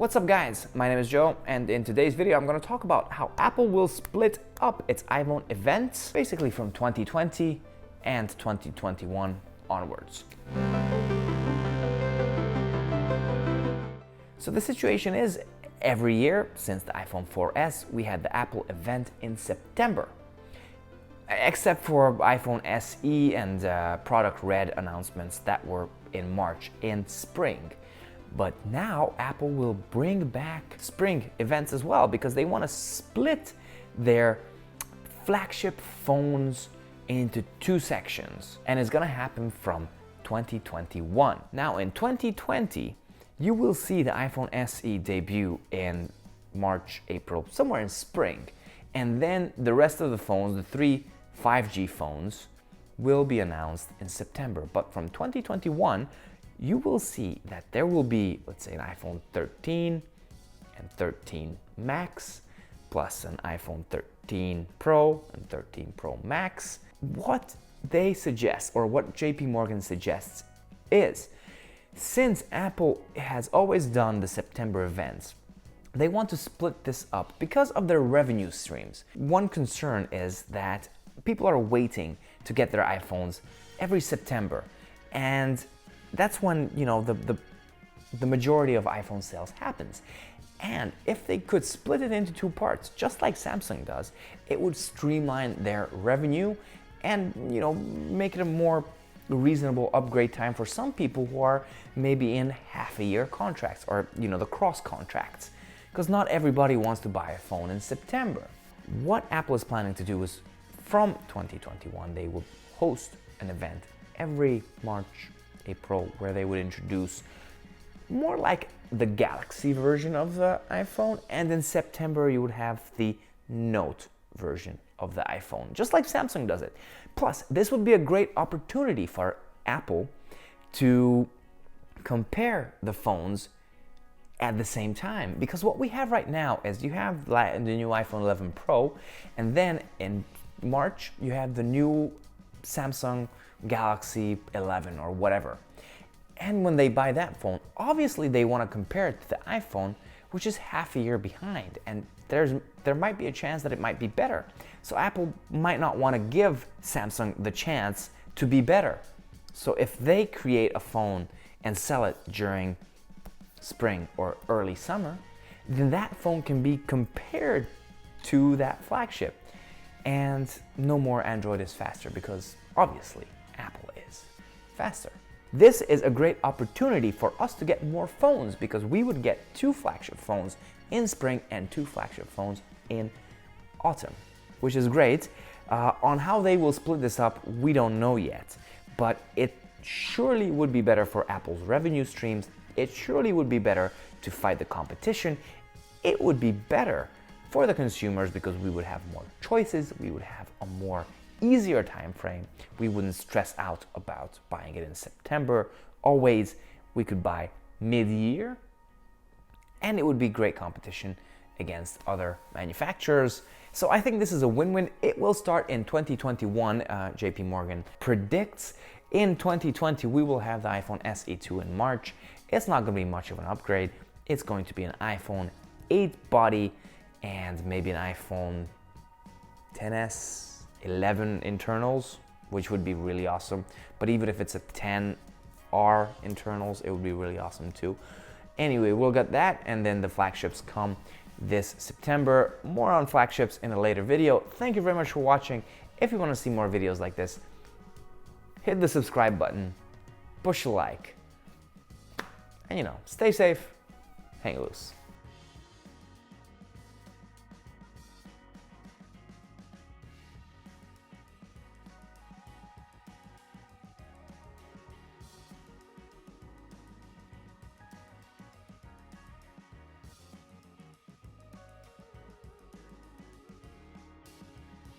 What's up guys, my name is Joe, and in today's video I'm going to talk about how Apple will split up its iPhone events basically from 2020 and 2021 onwards. So the situation is, every year since the iPhone 4S we had the Apple event in September. Except for iPhone SE and Product Red announcements that were in March in spring. But now Apple will bring back spring events as well because they want to split their flagship phones into two sections, and it's going to happen from 2021. Now in 2020, you will see the iPhone SE debut in March, April, somewhere in spring. And then the rest of the phones, the three 5G phones, will be announced in September. But from 2021, you will see that there will be, let's say, an iPhone 13 and 13 Max, plus an iPhone 13 Pro and 13 Pro Max. What they suggest, or what JP Morgan suggests, is since Apple has always done the September events, they want to split this up because of their revenue streams. One concern is that people are waiting to get their iPhones every September, and that's when, you know, the majority of iPhone sales happens. And if they could split it into two parts, just like Samsung does, it would streamline their revenue and, you know, make it a more reasonable upgrade time for some people who are maybe in half-a-year contracts, or, you know, the cross contracts, because not everybody wants to buy a phone in September. What Apple is planning to do is, from 2021, they will host an event every March, April, where they would introduce more like the Galaxy version of the iPhone, and in September you would have the Note version of the iPhone, just like Samsung does it. Plus, this would be a great opportunity for Apple to compare the phones at the same time, because what we have right now is you have the new iPhone 11 Pro, and then in March you have the new Samsung Galaxy 11 or whatever. And when they buy that phone, obviously they want to compare it to the iPhone, which is half a year behind, and there might be a chance that it might be better. So Apple might not want to give Samsung the chance to be better. So if they create a phone and sell it during spring or early summer, then that phone can be compared to that flagship. And no more Android is faster, because obviously Apple is faster. This is a great opportunity for us to get more phones, because we would get two flagship phones in spring and two flagship phones in autumn, which is great. On how they will split this up, we don't know yet, but it surely would be better for Apple's revenue streams. It surely would be better to fight the competition. It would be better for the consumers because we would have more choices, we would have a more easier time frame. We wouldn't stress out about buying it in September. Always, we could buy mid-year, and it would be great competition against other manufacturers. So I think this is a win-win. It will start in 2021. JP Morgan predicts in 2020 we will have the iPhone SE2 in March. It's not going to be much of an upgrade. It's going to be an iPhone 8 body and maybe an iPhone XS 11 internals, which would be really awesome. But even if it's a 10R internals, it would be really awesome too. Anyway, we'll get that, and then the flagships come this September. More on flagships in a later video. Thank you very much for watching. If you want to see more videos like this, hit the subscribe button, push a like, and, you know, stay safe, hang loose.